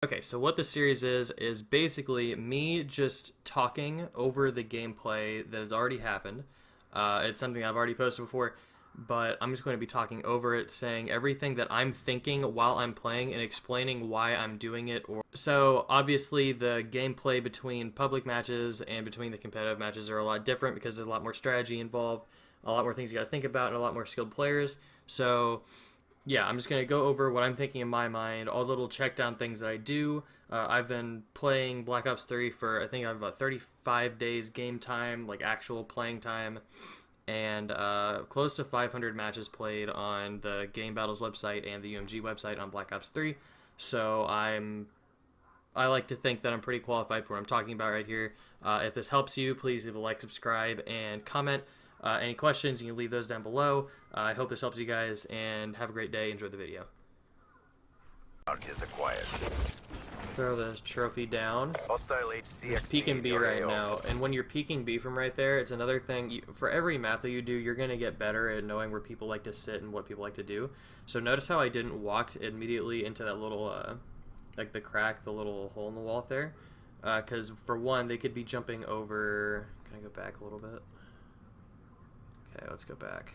Okay, so what this series is basically me just talking over the gameplay that has already happened. It's something I've already posted before, but I'm just going to be talking over it, saying everything that I'm thinking while I'm playing and explaining why I'm doing it. So obviously the gameplay between public matches and between the competitive matches are a lot different because there's a lot more strategy involved, a lot more things you got to think about, and a lot more skilled players. So yeah, I'm just going to go over what I'm thinking in my mind, all the little check down things that I do. I've been playing Black Ops 3 for, I think I have about 35 days game time, like actual playing time, and close to 500 matches played on the Game Battles website and the UMG website on Black Ops 3. So I like to think that I'm pretty qualified for what I'm talking about right here. If this helps you, please leave a like, subscribe, and comment. Any questions, you can leave those down below. I hope this helps you guys, and have a great day. Enjoy the video. Is acquired. Throw this trophy down. Hostile HCXD Peeking B in your right AO. now, and when you're peeking B from right there, it's another thing. For every map that you do, you're going to get better at knowing where people like to sit and what people like to do. So notice how I didn't walk immediately into that little, like the crack, the little hole in the wall there. Because for one, they could be jumping over. Can I go back a little bit? Okay, let's go back.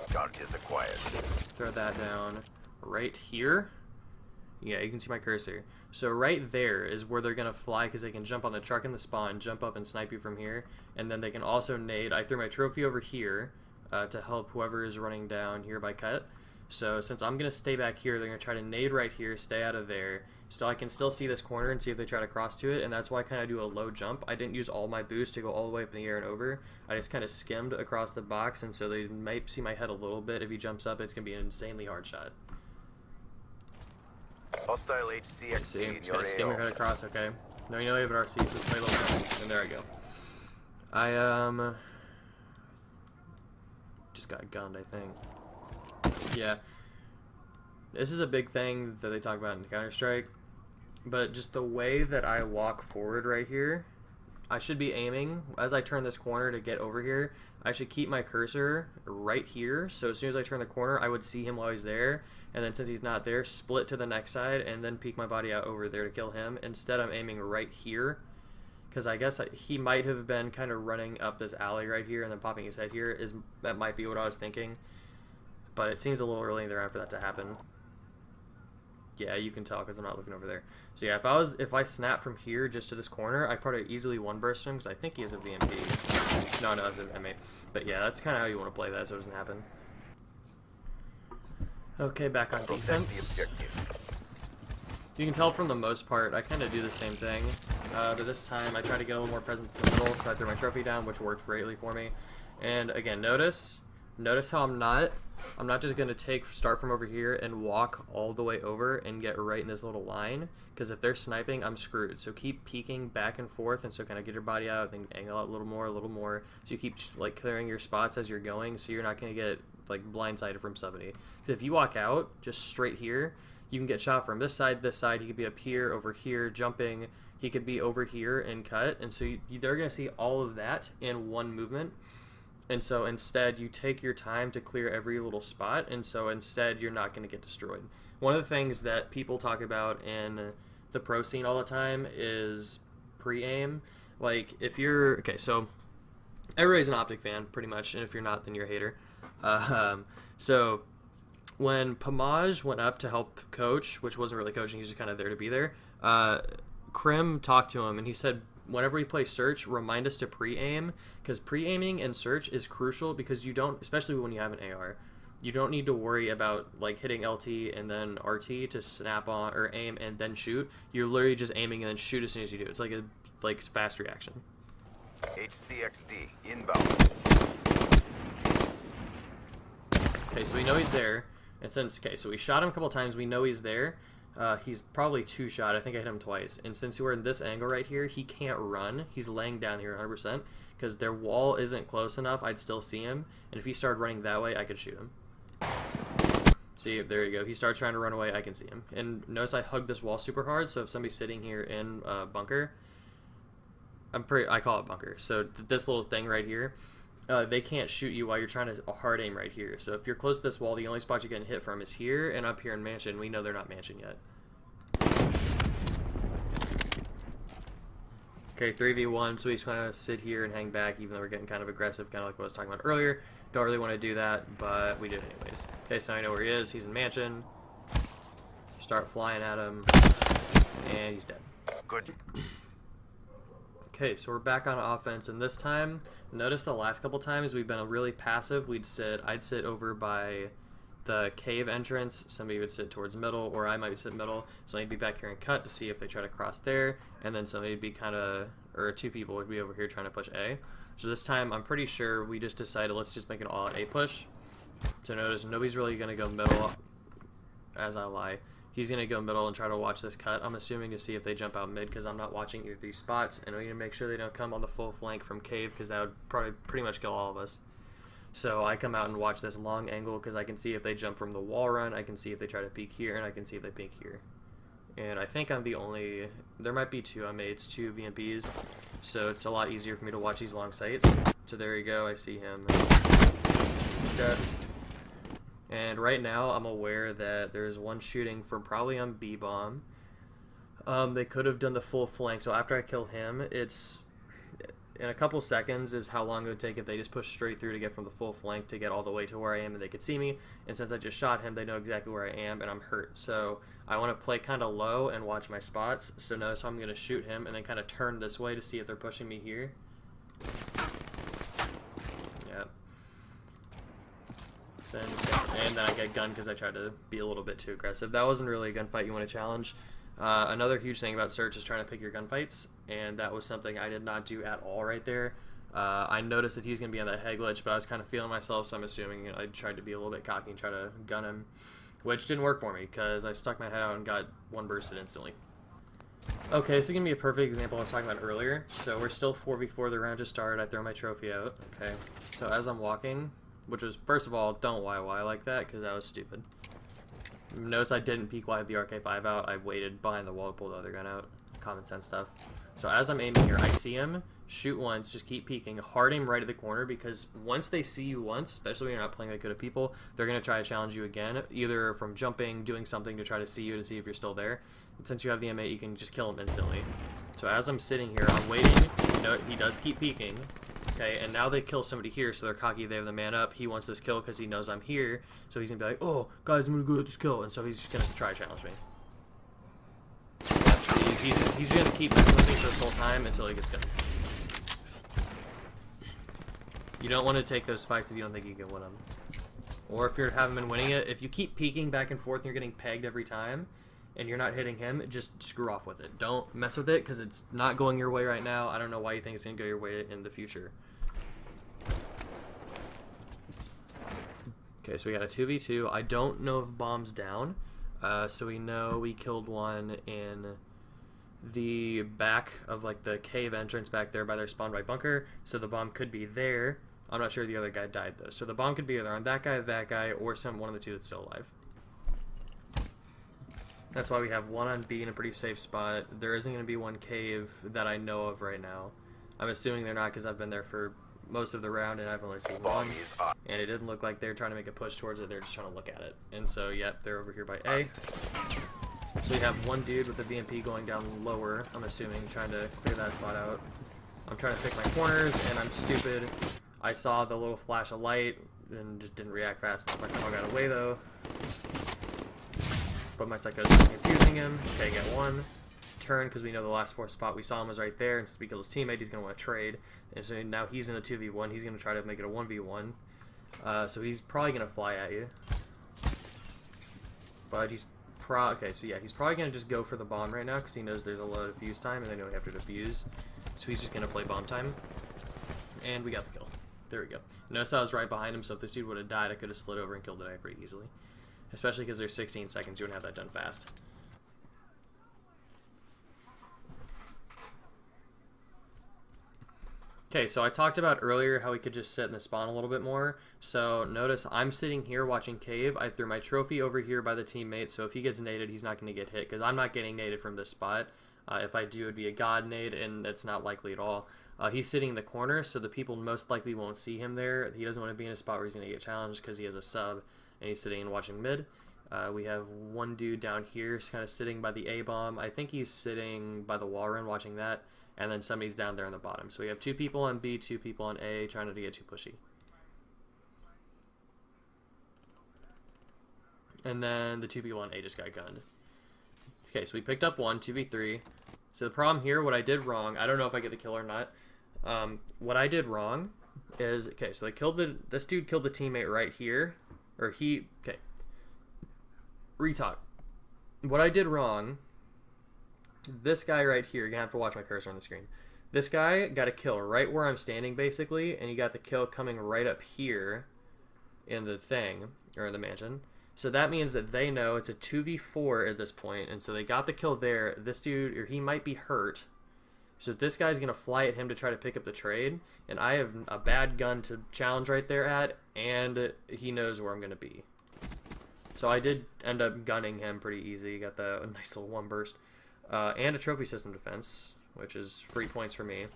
Charges acquired. Throw that down right here. Yeah, you can see my cursor. So right there is where they're going to fly because they can jump on the truck in the spawn, jump up and snipe you from here. And then they can also nade. I threw my trophy over here to help whoever is running down here by cut. So since I'm going to stay back here, they're going to try to nade right here, stay out of there. So I can still see this corner and see if they try to cross to it, and that's why I kind of do a low jump. I didn't use all my boost to go all the way up in the air and over. I just kind of skimmed across the box, and so they might see my head a little bit. If he jumps up, it's going to be an insanely hard shot. Hostile HCXD See, in just your kind of skim your AO. head across, okay. No, you know we have an RC, so let's play a little bit. And there I go. I, just got gunned, I think. Yeah. This is a big thing that they talk about in Counter-Strike, but just the way that I walk forward right here, I should be aiming, as I turn this corner to get over here, I should keep my cursor right here, so as soon as I turn the corner, I would see him while he's there, and then since he's not there, split to the next side, and then peek my body out over there to kill him. Instead, I'm aiming right here, because I guess he might have been kind of running up this alley right here, and then popping his head here. That might be what I was thinking, but it seems a little early in the round for that to happen. Yeah, you can tell because I'm not looking over there. So yeah, if I snap from here just to this corner, I probably easily one burst him because I think he has a VMP. No, it's an M8. But yeah, that's kind of how you want to play that so it doesn't happen. Okay, back on Protect defense. the objective. You can tell from the most part, I kind of do the same thing. But this time I try to get a little more present in the middle, so I threw my trophy down, which worked greatly for me. And again, notice how I'm not just going to start from over here and walk all the way over and get right in this little line, because if they're sniping, I'm screwed. So keep peeking back and forth, and so kind of get your body out, then angle out a little more, so you keep like clearing your spots as you're going, so you're not going to get like blindsided from somebody. Because if you walk out just straight here, you can get shot from this side, he could be up here, over here, jumping, he could be over here and cut, and so they're going to see all of that in one movement. And so instead, you take your time to clear every little spot, and so instead, you're not going to get destroyed. One of the things that people talk about in the pro scene all the time is pre-aim. Like, if you're... Okay, so everybody's an Optic fan, pretty much, and if you're not, then you're a hater. So when Pomage went up to help coach, which wasn't really coaching, he was just kind of there to be there, Krim talked to him, and he said, whenever we play search, remind us to pre-aim, because pre-aiming and search is crucial, because you don't, especially when you have an AR, you don't need to worry about like hitting LT and then RT to snap on or aim and then shoot. You're literally just aiming and then shoot as soon as you do. It's like a fast reaction. HCXD inbound. Okay, so we know he's there, and so we shot him a couple times. We know he's there. He's probably two shot. I think I hit him twice. And since we're in this angle right here, he can't run. He's laying down here 100% because their wall isn't close enough. I'd still see him. And if he started running that way, I could shoot him. See, there you go. He starts trying to run away. I can see him. And notice I hugged this wall super hard. So if somebody's sitting here in bunker, I call it bunker. So this little thing right here, they can't shoot you while you're trying to hard aim right here. So if you're close to this wall, the only spot you're getting hit from is here and up here in Mansion. We know they're not Mansion yet. Okay, 3v1, so we just want to sit here and hang back, even though we're getting kind of aggressive, kind of like what I was talking about earlier. Don't really want to do that, but we did anyways. Okay, so now I know where he is. He's in mansion. Start flying at him, and he's dead. Good. Okay, so we're back on offense, and this time, notice the last couple times we've been really passive. I'd sit over by the cave entrance, somebody would sit towards middle, or I might sit middle, so I'd be back here and cut to see if they try to cross there, and then somebody would be kind of, or two people would be over here trying to push A. So this time, I'm pretty sure we just decided let's just make an all-out A push. So notice, nobody's really going to go middle, as I lie. He's going to go middle and try to watch this cut, I'm assuming, to see if they jump out mid, because I'm not watching either of these spots, and we need to make sure they don't come on the full flank from cave, because that would probably pretty much kill all of us. So I come out and watch this long angle because I can see if they jump from the wall run, I can see if they try to peek here, and I can see if they peek here. And I think I'm the only... There might be two unmates, two VMPs, so it's a lot easier for me to watch these long sights. So there you go, I see him. He's dead. And right now I'm aware that there's one shooting from probably on B-bomb. They could have done the full flank, so after I kill him, it's... in a couple seconds is how long it would take if they just push straight through to get from the full flank to get all the way to where I am and they could see me. And since I just shot him, they know exactly where I am and I'm hurt. So I want to play kind of low and watch my spots. So notice how I'm going to shoot him and then kind of turn this way to see if they're pushing me here. Yep. And then I get gunned because I tried to be a little bit too aggressive. That wasn't really a gunfight you want to challenge. Another huge thing about Search is trying to pick your gunfights, and that was something I did not do at all right there. I noticed that he's going to be on that head glitch, but I was kind of feeling myself, so I'm assuming I tried to be a little bit cocky and try to gun him, which didn't work for me because I stuck my head out and got one bursted instantly. Okay, this is going to be a perfect example I was talking about earlier. So we're still 4v4, the round just started, I throw my trophy out. Okay, so as I'm walking, which was, first of all, don't YY like that because that was stupid. Notice I didn't peek while I had the RK5 out. I waited behind the wall to pull the other gun out. Common sense stuff. So as I'm aiming here, I see him, shoot once, just keep peeking, hard aim right at the corner, because once they see you once, especially when you're not playing that good at people, they're going to try to challenge you again, either from jumping, doing something to try to see you to see if you're still there. And since you have the M8, you can just kill him instantly. So as I'm sitting here, I'm waiting. You know, he does keep peeking. Okay, and now they kill somebody here, so they're cocky, they have the man up. He wants this kill because he knows I'm here, so he's going to be like, oh, guys, I'm going to go get this kill, and so he's just going to try to challenge me. See, he's going to keep messing with me for this whole time until he gets done. You don't want to take those fights if you don't think you can win them. Or if you haven't been winning it, if you keep peeking back and forth and you're getting pegged every time, and you're not hitting him, just screw off with it. Don't mess with it, because it's not going your way right now. I don't know why you think it's going to go your way in the future. Okay, so we got a 2v2. I don't know if bomb's down, so we know we killed one in the back of like the cave entrance back there by their spawn by bunker, so the bomb could be there. I'm not sure the other guy died though, so the bomb could be either on that guy, or one of the two that's still alive. That's why we have one on B in a pretty safe spot. There isn't going to be one cave that I know of right now. I'm assuming they're not because I've been there for most of the round and I've only seen one. And it didn't look like they're trying to make a push towards it, they're just trying to look at it. And so, yep, they're over here by A. So we have one dude with the VMP going down lower, I'm assuming, trying to clear that spot out. I'm trying to pick my corners, and I'm stupid. I saw the little flash of light and just didn't react fast enough. My psycho got away, though. But my psycho's confusing him. Okay, get one. Turn, because we know the last spot we saw him was right there, and since we killed his teammate, he's going to want to trade. And so now he's in a 2v1. He's going to try to make it a 1v1. So he's probably going to fly at you. But he's okay, so yeah, he's probably going to just go for the bomb right now, because he knows there's a lot of defuse time, and they know we have to defuse. So he's just going to play bomb time. And we got the kill. There we go. Notice I was right behind him, so if this dude would have died, I could have slid over and killed the guy pretty easily. Especially because there's 16 seconds, you wouldn't have that done fast. Okay, so I talked about earlier how we could just sit in the spawn a little bit more. So notice I'm sitting here watching cave. I threw my trophy over here by the teammate, so if he gets naded, he's not going to get hit, because I'm not getting naded from this spot. If I do, it would be a god nade, and it's not likely at all. He's sitting in the corner, so the people most likely won't see him there. He doesn't want to be in a spot where he's going to get challenged because he has a sub, and he's sitting and watching mid. We have one dude down here kind of sitting by the A-bomb. I think he's sitting by the wall run watching that. And then somebody's down there on the bottom. So we have 2 people on B, 2 people on A, trying not to get too pushy. And then the 2 people on A just got gunned. Okay, so we picked up 1, 2v3. So the problem here, what I did wrong, I don't know if I get the kill or not. What I did wrong is, okay, so this dude killed the teammate right here. Okay. Retalk. What I did wrong, this guy right here, you're gonna have to watch my cursor on the screen. This guy got a kill right where I'm standing, basically, and he got the kill coming right up here in the thing, or in the mansion. So that means that they know it's a 2v4 at this point, and so they got the kill there. This dude, or he might be hurt. So this guy's going to fly at him to try to pick up the trade, and I have a bad gun to challenge right there at, and he knows where I'm going to be. So I did end up gunning him pretty easy. Got the nice little 1 burst. And a trophy system defense, which is free points for me.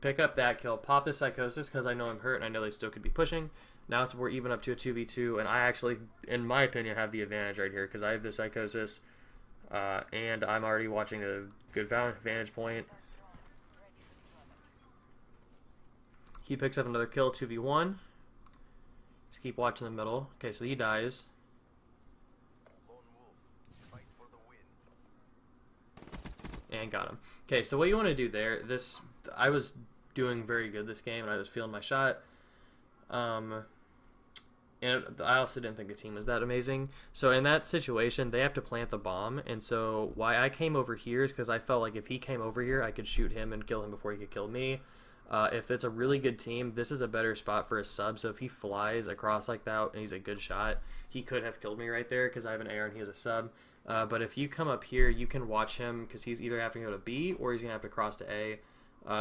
Pick up that kill, pop the psychosis because I know I'm hurt and I know they still could be pushing. Now we're even up to a 2v2, and I actually, in my opinion, have the advantage right here because I have the psychosis, and I'm already watching a good vantage point. He picks up another kill, 2v1. Just keep watching the middle. Okay, so he dies. And got him. Okay, so what you want to do there, I was doing very good this game, and I was feeling my shot. And I also didn't think the team was that amazing. So in that situation, they have to plant the bomb. And so why I came over here is because I felt like if he came over here, I could shoot him and kill him before he could kill me. If it's a really good team, this is a better spot for a sub. So if he flies across like that and he's a good shot, he could have killed me right there because I have an AR and he has a sub. But if you come up here, you can watch him because he's either having to go to B or he's going to have to cross to A.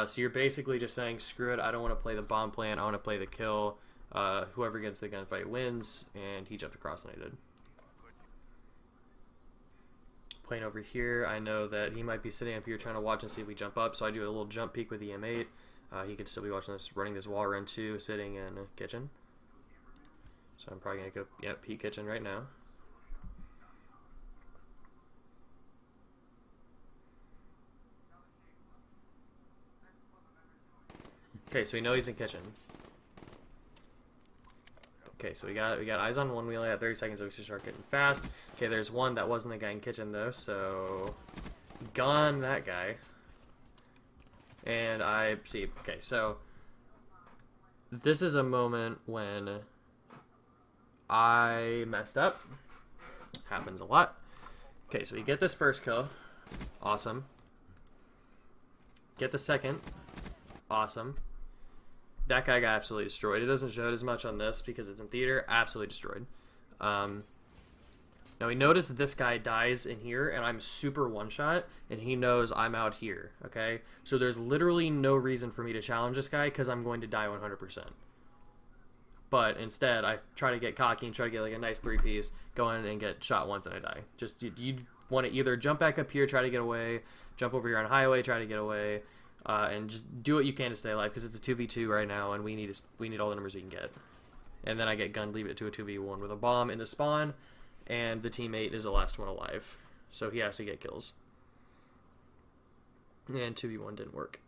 So you're basically just saying, screw it, I don't want to play the bomb plan, I want to play the kill. Whoever gets the gunfight wins, and he jumped across and I did. Playing over here, I know that he might be sitting up here trying to watch and see if we jump up, so I do a little jump peek with the M8. He could still be watching this, running this wall run too, sitting in a kitchen. So I'm probably going to go, yep, peek kitchen right now. Okay, so we know he's in kitchen. Okay, so we got eyes on one. We only have 30 seconds, so we should start getting fast. Okay, there's one that wasn't the guy in kitchen though, so gone that guy. And I see. Okay, so this is a moment when I messed up. Happens a lot. Okay, so we get this first kill. Awesome. Get the second. Awesome. That guy got absolutely destroyed. It doesn't show it as much on this because it's in theater. Absolutely destroyed. Now we notice that this guy dies in here, and I'm super one-shot, and he knows I'm out here, okay? So there's literally no reason for me to challenge this guy because I'm going to die 100%. But instead, I try to get cocky and try to get like a nice 3-piece, go in and get shot once and I die. Just, you want to either jump back up here, try to get away, jump over here on highway, try to get away, and just do what you can to stay alive because it's a 2v2 right now and we need all the numbers we can get. And then I get gunned, leave it to a 2v1 with a bomb in the spawn, and the teammate is the last one alive. So he has to get kills. And 2v1 didn't work.